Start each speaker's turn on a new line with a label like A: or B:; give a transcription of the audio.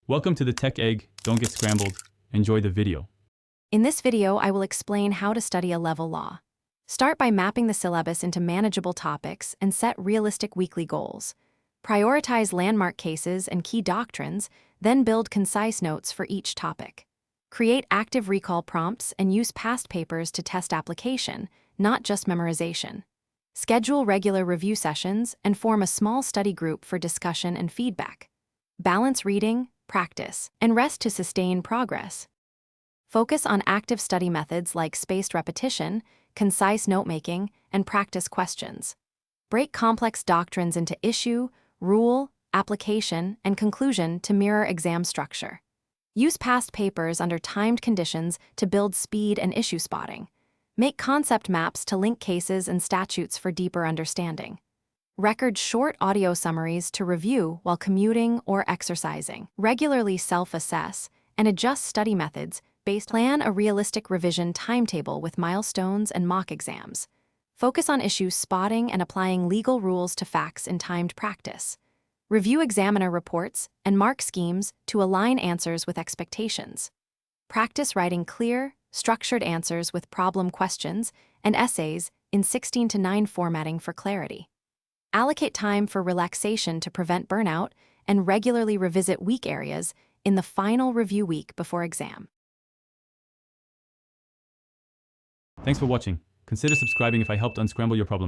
A: Welcome to the Tech Egg. Don't get scrambled. Enjoy the video.
B: In this video, I will explain how to study a level law. Start by mapping the syllabus into manageable topics and set realistic weekly goals. Prioritize landmark cases and key doctrines, then build concise notes for each topic. Create active recall prompts and use past papers to test application, not just memorization. Schedule regular review sessions and form a small study group for discussion and feedback. Balance reading, practice, and rest to sustain progress. Focus on active study methods like spaced repetition, concise note-making, and practice questions. Break complex doctrines into issue, rule, application, and conclusion to mirror exam structure. Use past papers under timed conditions to build speed and issue spotting. Make concept maps to link cases and statutes for deeper understanding. Record short audio summaries to review while commuting or exercising. Regularly self-assess and adjust study methods. Plan a realistic revision timetable with milestones and mock exams. Focus on issue spotting and applying legal rules to facts in timed practice. Review examiner reports and mark schemes to align answers with expectations. Practice writing clear, structured answers with problem questions and essays in 16:9 formatting for clarity. Allocate time for relaxation to prevent burnout and regularly revisit weak areas in the final review week before exam.
A: Thanks for watching. Consider subscribing if I helped unscramble your problems.